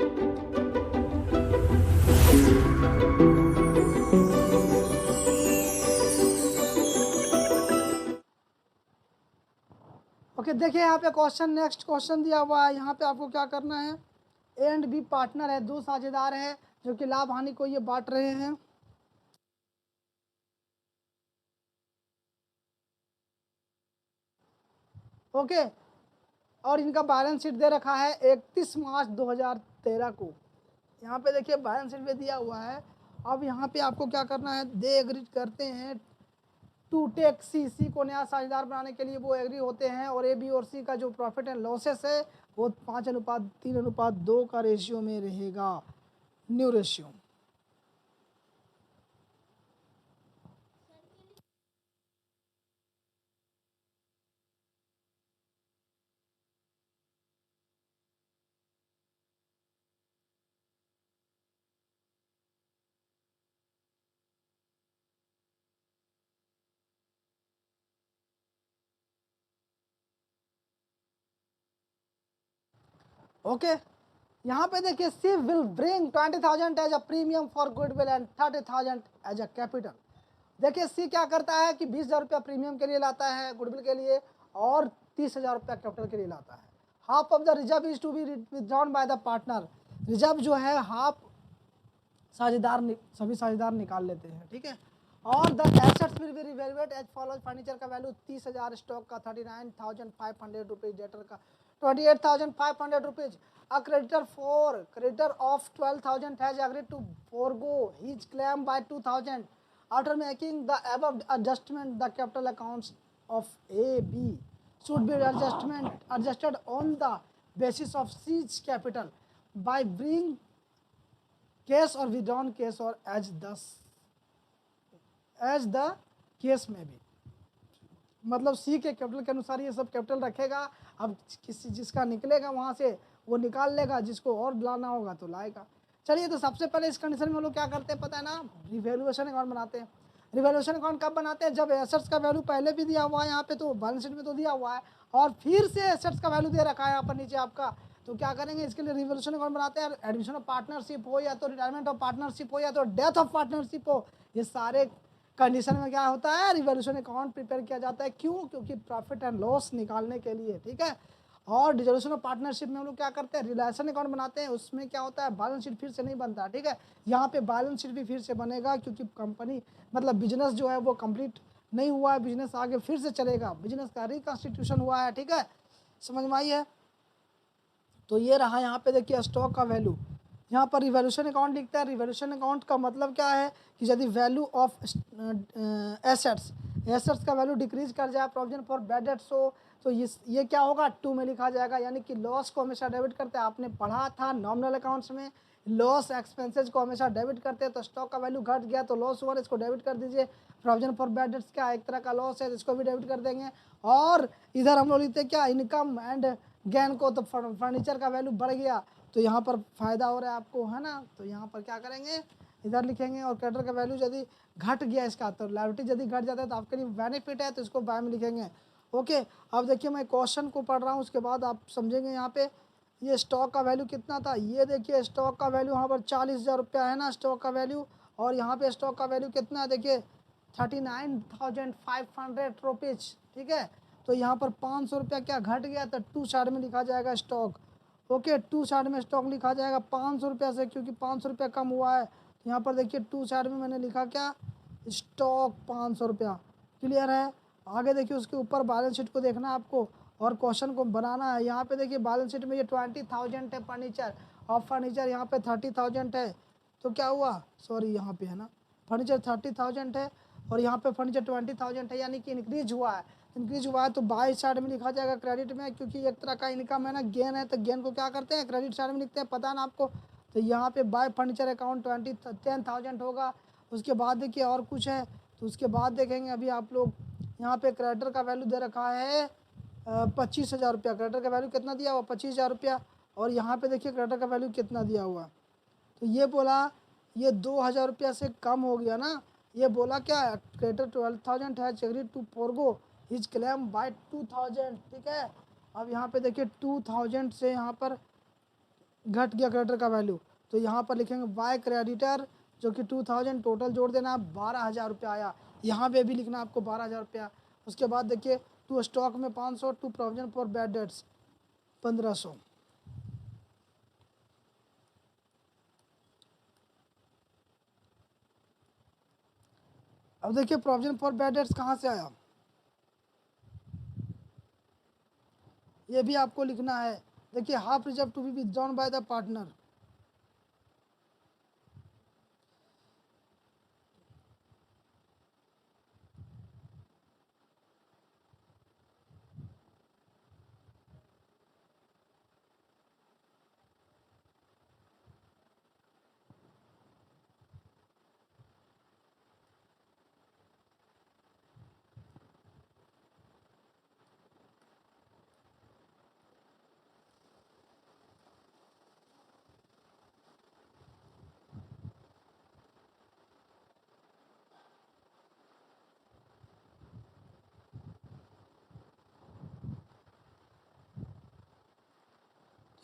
ओके, देखिए यहाँ पे क्वेश्चन, नेक्स्ट क्वेश्चन दिया हुआ है। यहाँ पे आपको क्या करना है, ए एंड बी पार्टनर है, दो साझेदार हैं जो कि लाभ हानि को ये बांट रहे हैं। ओके, और इनका बैलेंस शीट दे रखा है 31 मार्च 2013 को। यहाँ पे देखिए बैलेंस शीट में दिया हुआ है। अब यहाँ पे आपको क्या करना है, दे एग्री करते हैं टू टेक सी को नया साझेदार बनाने के लिए वो एग्री होते हैं, और ए बी और सी का जो प्रॉफिट एंड लॉसेस है वो 5:3:2 का रेशियो में रहेगा, न्यू रेशियो। ओके, यहाँ पे देखिए she will bring 20,000 as a premium for goodwill and 30,000 as a capital. देखिए सी क्या करता है कि 20,000 रुपया प्रीमियम के लिए लाता है, गुडविल के लिए, और 30,000 रुपया कैपिटल के लिए लाता है। Half of the reserve is to be withdrawn by the partner. Reserve जो है हाफ सभी साझेदार निकाल लेते हैं, ठीक है। और the assets will be revaluate as follows. Furniture का वैल्यू 30,000, स्टॉक का 39,500 रुपीज, डेटर का 28,500 rupees. A creditor of 12,000 has agreed to forego his claim by 2,000. After making the above adjustment, the capital accounts of A, B should be adjusted on the basis of C's capital by bringing cash or withdrawn cash or as the case में भी। मतलब सी के capital के अनुसार ये सब capital रखेगा। अब किसी जिसका निकलेगा वहाँ से वो निकाल लेगा, जिसको और लाना होगा तो लाएगा। चलिए, तो सबसे पहले इस कंडीशन में हम लोग क्या करते हैं पता है ना, रिवैल्यूएशन अकाउंट बनाते हैं। रिवैल्यूएशन अकाउंट कब बनाते हैं, जब एसेट्स का वैल्यू पहले भी दिया हुआ है यहाँ पे, तो बैलेंस शीट में तो दिया हुआ है, और फिर से एसेट्स का वैल्यू दे रखा है यहाँ पर नीचे आपका। तो क्या करेंगे, इसके लिए रिवैल्यूएशन अकाउंट बनाते हैं। एडमिशन ऑफ पार्टनरशिप हो, या तो रिटायरमेंट ऑफ पार्टनरशिप हो, या तो डेथ ऑफ पार्टनरशिप हो, ये सारे कंडीशन में क्या होता है, रिवैल्यूएशन अकाउंट प्रिपेयर किया जाता है। क्यों, क्योंकि प्रॉफिट एंड लॉस निकालने के लिए, ठीक है। और डिसोल्यूशन ऑफ पार्टनरशिप में हम लोग क्या करते हैं, रिलेशन अकाउंट बनाते हैं। उसमें क्या होता है, बैलेंस शीट फिर से नहीं बनता, ठीक है। यहाँ पे बैलेंस शीट भी फिर से बनेगा, क्योंकि कंपनी मतलब बिजनेस जो है वो कंप्लीट नहीं हुआ है, बिजनेस आगे फिर से चलेगा, बिजनेस का रिकॉन्स्टिट्यूशन हुआ है, ठीक है। समझ में आई है। तो ये रहा यहाँ पे देखिए स्टॉक का वैल्यू। यहाँ पर रिवैल्यूएशन अकाउंट लिखता है। रिवैल्यूएशन अकाउंट का मतलब क्या है कि यदि वैल्यू ऑफ एसेट्स का वैल्यू डिक्रीज कर जाए, प्रोविजन फॉर बैड डेट्स हो, तो ये क्या होगा, 2 में लिखा जाएगा। यानी कि लॉस को हमेशा डेबिट करते हैं। आपने पढ़ा था नॉमिनल अकाउंट्स में, लॉस एक्सपेंसेज को हमेशा डेबिट करते हैं। तो स्टॉक का वैल्यू घट गया तो लॉस हुआ, इसको डेबिट कर दीजिए। प्रोविजन फॉर बैड डेट्स क्या एक तरह का लॉस है, इसको भी डेबिट कर देंगे। और इधर हम लोग लिखते हैं क्या, इनकम एंड गेन को। तो फर्नीचर का वैल्यू बढ़ गया तो यहाँ पर फायदा हो रहा है आपको, है ना। तो यहाँ पर क्या करेंगे, इधर लिखेंगे। और क्रेडिटर का वैल्यू यदि घट गया इसका, तो लायबिलिटी यदि घट जाता है तो आपके लिए बेनिफिट है, तो इसको बाय में लिखेंगे। ओके, अब देखिए मैं क्वेश्चन को पढ़ रहा हूँ, उसके बाद आप समझेंगे। यहाँ पे ये स्टॉक का वैल्यू कितना था, ये देखिए स्टॉक का वैल्यू यहाँ पर 40,000 रुपया है ना स्टॉक का वैल्यू। और यहाँ पे स्टॉक का वैल्यू कितना है देखिए, 39,500 रुपीज़, ठीक है। तो यहाँ पर 500 रुपया क्या घट गया, तो 2 साइड में लिखा जाएगा स्टॉक। ओके, 2 साइड में स्टॉक लिखा जाएगा 500 रुपया से, क्योंकि 500 रुपया कम हुआ है। तो यहाँ पर देखिए 2 साइड में मैंने लिखा क्या, स्टॉक 500 रुपया। क्लियर है। आगे देखिए उसके ऊपर बैलेंस शीट को देखना है आपको, और क्वेश्चन को बनाना है। यहाँ पे देखिए बैलेंस शीट में ये 20,000 है फर्नीचर, और फर्नीचर यहाँ पे 30,000 है। तो क्या हुआ, सॉरी यहाँ पे है ना, फर्नीचर 30,000 है और यहाँ पे फर्नीचर 20,000 है, यानी कि इंक्रीज हुआ है। इंक्रीज हुआ है तो बाई साइड में लिखा जाएगा क्रेडिट में, क्योंकि एक तरह का इनकम है ना, गेन है, तो गेन को क्या करते हैं, क्रेडिट साइड में लिखते हैं, पता है ना आपको। तो यहाँ पे बाय फर्नीचर अकाउंट 10,000 होगा। उसके बाद देखिए और कुछ है, तो उसके बाद देखेंगे अभी आप लोग। यहाँ पे क्रेडिटर का वैल्यू दे रखा है 25,000 रुपया। क्रेडिटर का वैल्यू कितना दिया हुआ, 25,000 रुपया। और यहाँ पे देखिए क्रेडिटर का वैल्यू कितना दिया हुआ, तो ये बोला ये 2,000 रुपया से कम हो गया ना। ये बोला क्या, क्रेडिटर 12,000 है, agreed to forgo his claim by 2,000, ठीक है। अब यहाँ पे देखिए 2,000 से यहाँ पर घट गया क्रेडिटर का वैल्यू, तो यहाँ पर लिखेंगे बाय क्रेडिटर जो कि 2000, टोटल जोड़ देना, 12,000 रुपया आया। यहाँ पे भी लिखना आपको 12,000 रुपया। उसके बाद देखिए टू स्टॉक में 500, to provision for bad debts 1500। अब देखिए प्रोविजन फॉर बैड डेट्स कहाँ से आया, ये भी आपको लिखना है। देखिए half reserve to be withdrawn by the partner,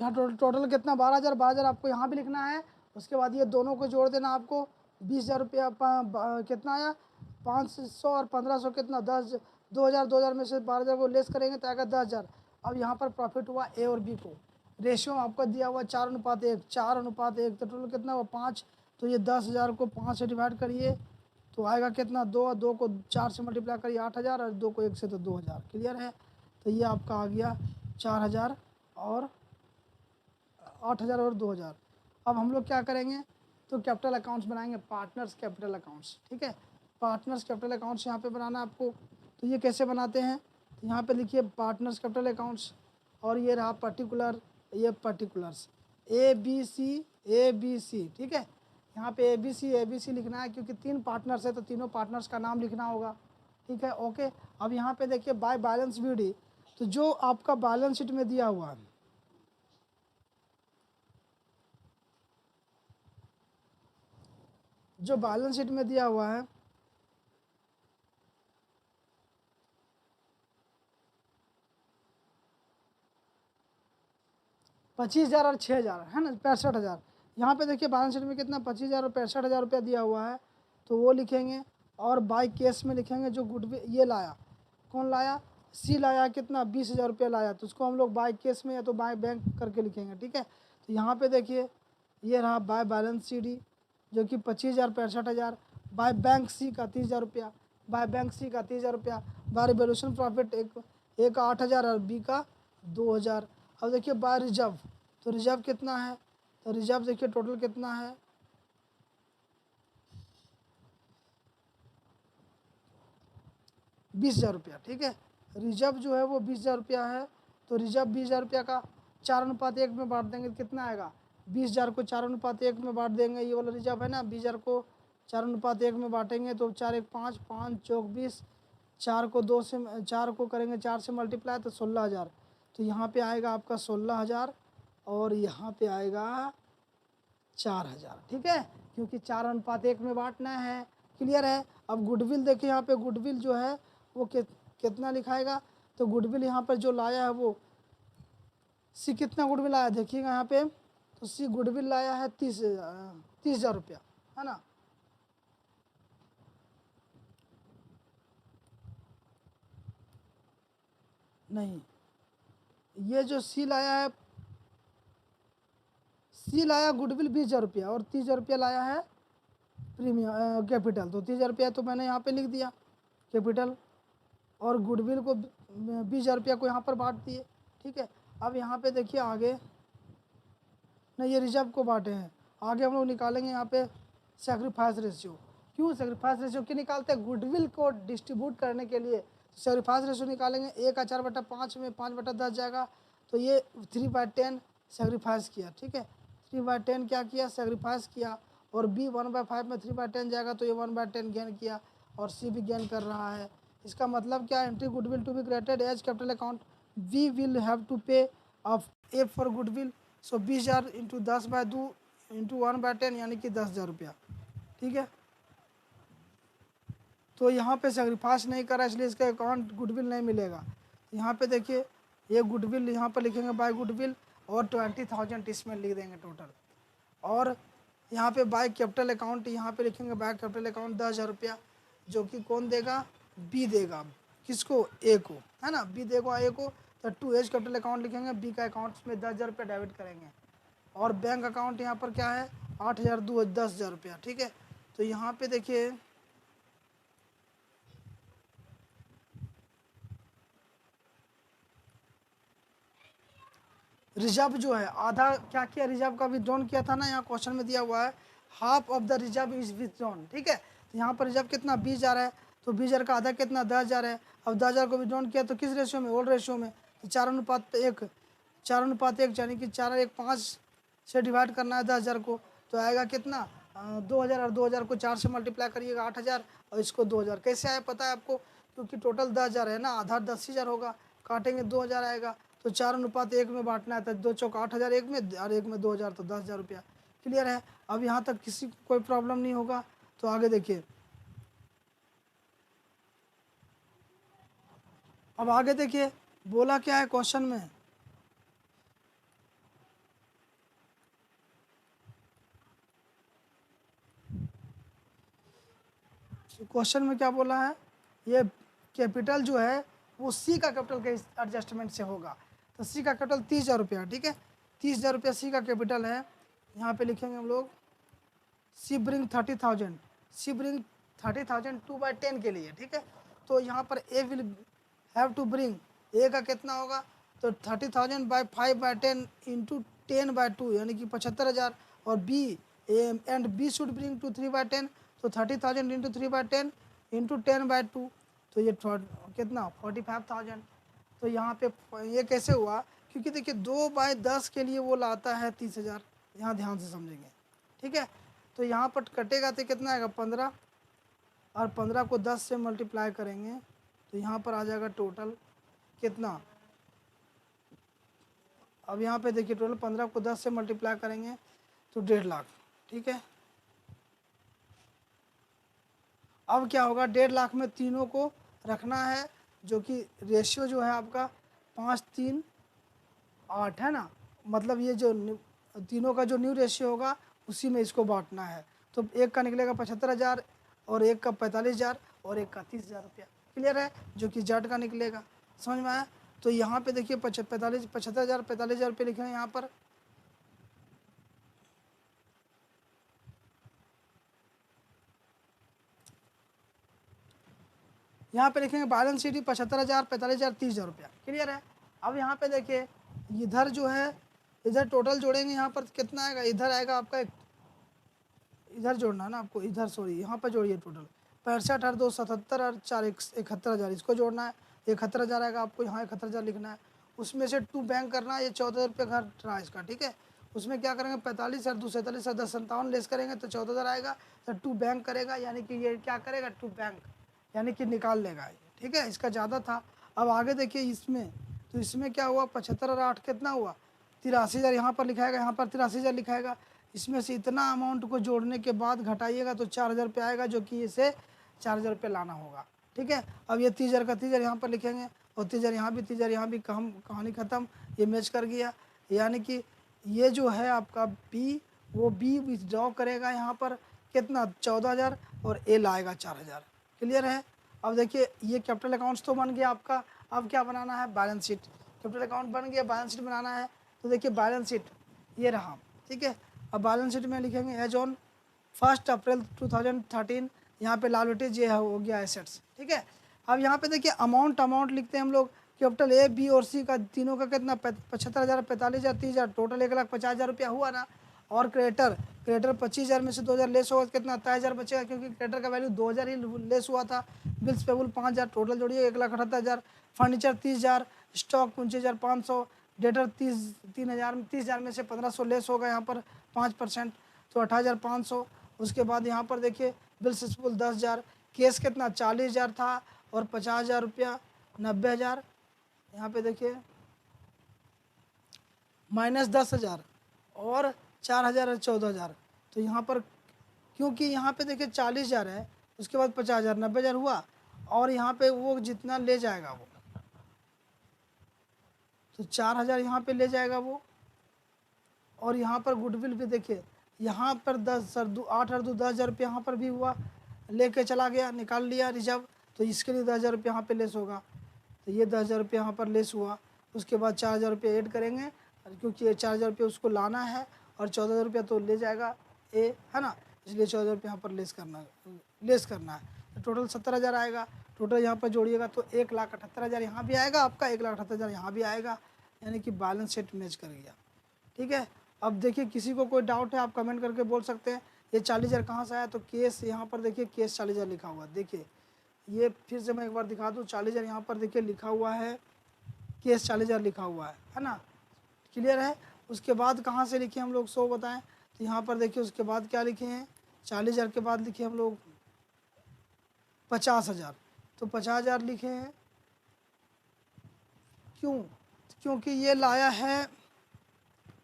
यहाँ टोटल कितना 12,000, 12,000 आपको यहाँ भी लिखना है। उसके बाद ये दोनों को जोड़ देना आपको, 20,000 रुपया कितना आया 500 और 1500 कितना 10, 2,000, 2,000 में से 12,000 को लेस करेंगे तो आएगा 10,000। अब यहाँ पर प्रॉफिट हुआ ए और बी को, रेशियो आपको दिया हुआ 4:1, 4:1, तो टोटल कितना हुआ 5, तो ये 10,000 को 5 से डिवाइड करिए तो आएगा कितना 2, 2 को 4 से मल्टीप्लाई करिए 8,000 और 2 को 1 से तो 2,000। क्लियर है, तो ये आपका आ गया 4,000 और 8,000 और 2,000। अब हम लोग क्या करेंगे तो कैपिटल अकाउंट्स बनाएंगे, पार्टनर्स कैपिटल अकाउंट्स। ठीक है, पार्टनर्स कैपिटल अकाउंट्स यहाँ पे बनाना आपको। तो ये कैसे बनाते हैं, तो यहाँ पे लिखिए पार्टनर्स कैपिटल अकाउंट्स, और ये रहा पर्टिकुलर, ये पर्टिकुलर्स ABC। ठीक है, यहाँ पे ABC लिखना है क्योंकि 3 पार्टनर्स है तो तीनों पार्टनर्स का नाम लिखना होगा। ठीक है, ओके। अब यहाँ पे देखिए बाय बैलेंस BD, तो जो आपका बैलेंस शीट में दिया हुआ है, जो बैलेंस शीट में दिया हुआ है, $25,000 और 6,000 है ना, 65,000। यहाँ पे देखिए बैलेंस शीट में कितना 25,000 और 65,000 रुपया दिया हुआ है, तो वो लिखेंगे। और बाई केस में लिखेंगे जो गुडविल ये लाया, कौन लाया, सी लाया, कितना 20,000 रुपया लाया, तो उसको हम लोग बाई केस में या तो बाय बैंक करके लिखेंगे। ठीक है, तो यहाँ पे देखिए ये रहा बाय बैलेंस CD जो कि 25,000, 65,000, बाय बैंक C का 30,000 रुपया, बाय बैंक C का 30,000 रुपया, बाय रिवोल्यूशन प्रॉफिट एक का 8,000 और B का 2,000। अब देखिए बाय रिजर्व, तो रिजर्व कितना है, तो रिजर्व देखिए टोटल कितना है, 20,000 रुपया। ठीक है, रिजर्व जो है वो 20,000 रुपया है, तो रिजर्व 20,000 रुपया का 4:1 में बांट देंगे, कितना आएगा 20,000 को 4:1 में बांट देंगे, ये वाला रिजर्व है ना, 20,000 को 4:1 में बांटेंगे तो 4 1 5, 5 चौक 20, 4 को 2 से 4 को करेंगे 4 से मल्टीप्लाई तो 16,000, तो यहाँ पे आएगा आपका 16,000 और यहाँ पे आएगा 4,000। ठीक है, क्योंकि 4:1 में बांटना है। क्लियर है। अब गुडविल देखिए, यहाँ पे गुडविल जो है वो कितना लिखाएगा, तो गुडविल यहाँ पर जो लाया है वो सी कितना गुडविल आया देखिएगा यहाँ पे, तो सी गुडविल लाया है 30,000 रुपया, है ना। नहीं, ये जो सी लाया है, सी लाया गुडविल 20,000 रुपया और 30,000 रुपया लाया है प्रीमियम कैपिटल, तो 30,000 रुपया तो मैंने यहाँ पे लिख दिया कैपिटल, और गुडविल को 20,000 रुपया को यहाँ पर बांट दिए। ठीक है, अब यहाँ पे देखिए आगे, नहीं ये रिजर्व को बांटे हैं, आगे हम लोग निकालेंगे यहाँ पे सेक्रीफाइस रेशियो। क्यों सेक्रीफाइस रेशियो क्यों निकालते हैं, गुडविल को डिस्ट्रीब्यूट करने के लिए सेक्रीफाइस रेशियो निकालेंगे। 1/4/5 में 5/10 जाएगा, तो ये 3/10 सेक्रीफाइस किया। ठीक है, 3/10 क्या किया, सेक्रीफाइस किया, और B 1/5 में 3/10 जाएगा तो ये 1/10 गेन किया, और C भी गेन कर रहा है। इसका मतलब क्या, entry goodwill to be created as capital account, we will have to pay off a for goodwill, so 20,000 into 10/2 into 1/10 यानी कि 10,000 रुपया। ठीक है, तो यहाँ पे सेक्रीफाइस नहीं करा इसलिए इसका अकाउंट गुडविल नहीं मिलेगा। यहाँ पे देखिए ये गुडविल यहाँ पर लिखेंगे बाय गुडविल, और 20,000 इसमें लिख देंगे टोटल। और यहाँ पे बाय कैपिटल अकाउंट यहाँ पे लिखेंगे बाय कैपिटल अकाउंट 10,000 रुपया, जो कि कौन देगा, बी देगा। किसको, ए को, है ना, बी देगा ए को। तो टू एज कैपिटल अकाउंट लिखेंगे, बी का अकाउंट में 10,000 रुपया डेबिट करेंगे। और बैंक अकाउंट यहाँ पर क्या है, 8,000 10,000 रुपया, ठीक है। तो यहाँ पे देखिए रिजर्व जो है आधा क्या किया, रिजर्व का विथड्रॉन किया था ना, यहाँ क्वेश्चन में दिया हुआ है half of the reserve is withdrawn, ठीक है। तो यहाँ पर रिजर्व कितना 20,000 है, तो 20,000 का आधा कितना 10,000 है। अब 10,000 को विथड्रॉन किया तो किस रेशियो में, ओल्ड रेशियो में। तो 4:1, 4:1 यानी कि 4:5 से डिवाइड करना है 10,000 को, तो आएगा कितना 2,000। और 2,000 को 4 से मल्टीप्लाई करिएगा 8,000, और इसको 2,000। कैसे आया पता है आपको, क्योंकि टोटल 10,000 है ना, आधा 10,000 होगा, काटेंगे 2,000 आएगा। तो 4:1 में बांटना है, तो 2 चौक 8,000 एक में, और एक में 2,000, तो 10,000 रुपया। क्लियर है। अब यहाँ तक किसी को कोई प्रॉब्लम नहीं होगा। तो आगे देखिए, अब आगे देखिए बोला क्या है क्वेश्चन में। क्वेश्चन में क्या बोला है, ये कैपिटल जो है वो सी का कैपिटल के एडजस्टमेंट से होगा। तो सी का कैपिटल 30,000 रुपया, ठीक है, 30,000 रुपया सी का कैपिटल है। यहाँ पे लिखेंगे हम लोग सी ब्रिंग 30,000, सी ब्रिंग 30,000 2/10 के लिए, ठीक है। तो यहाँ पर ए विल हैव टू ब्रिंग, ए का कितना होगा, तो 30,000 बाई 5/10 इंटू 10/2 यानी कि 75,000। और B and B should bring to 3/10, तो 30,000 इंटू 3/10 इंटू 10/2, तो ये कितना 45,000। तो यहाँ पे ये कैसे हुआ, क्योंकि देखिए 2/10 के लिए वो लाता है 30,000, यहाँ ध्यान से समझेंगे, ठीक है। तो यहाँ पर कटेगा तो कितना आएगा 15, और 15 को 10 से मल्टीप्लाई करेंगे तो यहाँ पर आ जाएगा टोटल कितना। अब यहाँ पे देखिए टोटल 15 को 10 से मल्टीप्लाई करेंगे तो 1.5 लाख, ठीक है। अब क्या होगा, 1.5 लाख में तीनों को रखना है, जो कि रेशियो जो है आपका 5:3:8 है ना, मतलब ये जो तीनों का जो न्यू रेशियो होगा उसी में इसको बांटना है। तो एक का निकलेगा 75,000, और एक का 45,000, और एक का 30,000 रुपया। क्लियर है, जो कि जट का निकलेगा। समझ में आया। तो यहाँ पे देखिए 75,000 45,000 रुपये लिखे हैं यहाँ पर। यहाँ पे लिखेंगे बैलेंस शीट 75,000 45,000 30,000 रुपया। क्लियर है। अब यहाँ पे देखिए इधर जो है, इधर टोटल जोड़ेंगे, यहाँ पर कितना आएगा, इधर आएगा आपका इधर जोड़ना है ना आपको, इधर सॉरी यहाँ पर जोड़िए टोटल 65 और 2 77 और 4 71,000 इसको जोड़ना है। 71,000 आएगा आपको, यहाँ 71,000 लिखना है। उसमें से 2 बैंक करना है, ये 14,000 रुपये घर रहा इसका, ठीक है। उसमें क्या करेंगे 45 और 2 47 और 10 57 लेस करेंगे तो 14,000 आएगा। तो 2 बैंक करेगा, यानी कि ये क्या करेगा 2 बैंक, यानी कि निकाल लेगा ये, ठीक है। इसका ज़्यादा था। अब आगे देखिए इसमें, तो इसमें क्या हुआ 75 और 8 कितना हुआ 83,000, यहाँ पर लिखाएगा, यहाँ पर 83,000 लिखाएगा। इसमें से इतना अमाउंट को जोड़ने के बाद घटाइएगा तो 4,000 रुपये आएगा, जो कि इसे 4,000 रुपये लाना होगा, ठीक है। अब ये 30,000 का 30,000 यहाँ पर लिखेंगे, और 30,000 यहाँ भी, 30,000 यहाँ भी, कहानी ख़त्म, ये मैच कर गया। यानी कि ये जो है आपका बी, वो बी विथड्रॉ करेगा यहाँ पर कितना 14,000, और ए लाएगा 4,000। क्लियर है। अब देखिए ये कैपिटल अकाउंट्स तो बन गया आपका। अब क्या बनाना है, बैलेंस शीट। कैपिटल अकाउंट बन गया, बैलेंस शीट बनाना है। तो देखिए बैलेंस शीट ये रहा, ठीक है। अब बैलेंस शीट में लिखेंगे एज ऑन 1 अप्रैल 2013, यहाँ पे लायबिलिटीज ये हो गया एसेट्स, ठीक है। अब यहाँ पे देखिए अमाउंट लिखते हैं हम लोग। कैपिटल ए बी और सी का तीनों का कितना 75,000 45,000 30,000, टोटल 1,50,000 रुपया हुआ ना। और क्रेडिटर 25,000 में से 2,000 लेस होगा, कितना 23,000 बचेगा, क्योंकि क्रेडिटर का वैल्यू 2,000 ही लेस हुआ था। बिल्स पेबल 5,000, टोटल जोड़िए 1,78,000। फर्नीचर 30,000, स्टॉक 29,500, डेटर 30,000 में से 1,500 लेस होगा यहाँ पर 5%, तो 28,500। उसके बाद यहाँ पर देखिए बिल्स पेबल 10,000, केस कितना 40,000 था, और 50,000 रुपया 90,000। यहाँ पे देखिए माइनस 10,000, और 4,000 और 14,000। तो यहाँ पर क्योंकि यहाँ पे देखिए 40,000 है, उसके बाद 50,000 90,000 हुआ, और यहाँ पे वो जितना ले जाएगा वो, तो 4,000 यहाँ पे ले जाएगा वो, और यहाँ पर गुडविल भी देखिए, यहाँ पर 8 और 2 10,000 रुपये यहाँ पर भी हुआ, लेके चला गया, निकाल लिया रिजर्व, तो इसके लिए 10,000 रुपये यहाँ पे लेस होगा। तो ये 10,000 रुपये यहाँ पर लेस हुआ। उसके बाद 4,000 रुपये ऐड करेंगे, क्योंकि ये 4,000 रुपये उसको लाना है और 14,000 रुपये तो ले जाएगा ए, है ना, इसलिए 14,000 रुपये यहाँ पर लेस करना है। तो टोटल 70,000 आएगा। टोटल यहाँ पर जोड़िएगा तो 1,78,000 यहाँ भी आएगा आपका, 1,78,000 यहाँ भी आएगा, यानी कि बैलेंस शीट मैच कर गया। ठीक है। अब देखिए किसी को कोई डाउट है आप कमेंट करके बोल सकते हैं। ये 40,000 कहाँ से आया, तो केस यहाँ पर देखिए, केस 40,000 लिखा हुआ है। देखिए ये फिर से मैं एक बार दिखा दूँ, 40,000 यहाँ पर देखिए लिखा हुआ है, केस 40,000 लिखा हुआ है ना, क्लियर है। उसके बाद कहाँ से लिखे हम लोग, 100 बताएं, तो यहाँ पर देखिए उसके बाद क्या लिखे हैं, 40,000 के बाद लिखे हम लोग 50,000, तो 50,000 लिखे हैं। क्यों, क्योंकि ये लाया है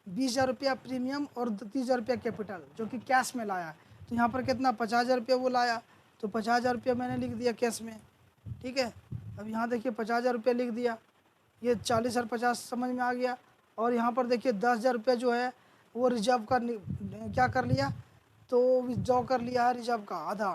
20,000 रुपया प्रीमियम और 30,000 रुपया कैपिटल, जो कि कैश में लाया है। तो यहाँ पर कितना, 50,000 रुपया वो लाया, तो 50,000 रुपया मैंने लिख दिया कैश में। ठीक है। अब यहाँ देखिए 50,000 रुपया लिख दिया, ये 40 और 50 समझ में आ गया। और यहाँ पर देखिए 10,000 रुपया जो है वो रिजर्व का क्या कर लिया, तो विथड्रॉ कर लिया है रिजर्व का आधा,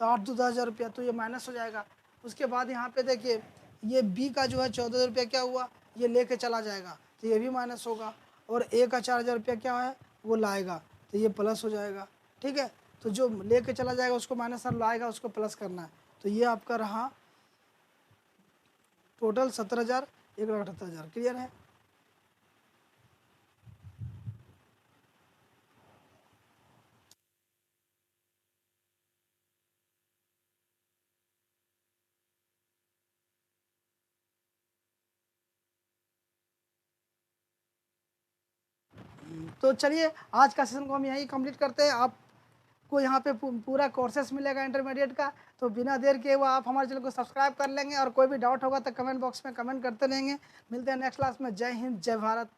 तो 8-10,000 रुपया, तो ये माइनस हो जाएगा। उसके बाद यहाँ पे देखिए ये बी का जो है 14,000 रुपया क्या हुआ, ये लेके चला जाएगा, तो ये भी माइनस होगा। और ए का 4,000 रुपया क्या है वो लाएगा, तो ये प्लस हो जाएगा। ठीक है। तो जो लेके चला जाएगा उसको माइनस और लाएगा उसको प्लस करना है। तो ये आपका रहा टोटल 70,000, 1,78,000। क्लियर है। तो चलिए आज का सेशन को हम यहीं कंप्लीट करते हैं। आपको यहाँ पे पूरा कोर्सेस मिलेगा इंटरमीडिएट का, तो बिना देर के वो आप हमारे चैनल को सब्सक्राइब कर लेंगे, और कोई भी डाउट होगा तो कमेंट बॉक्स में कमेंट करते रहेंगे। मिलते हैं नेक्स्ट क्लास में। जय हिंद, जय भारत।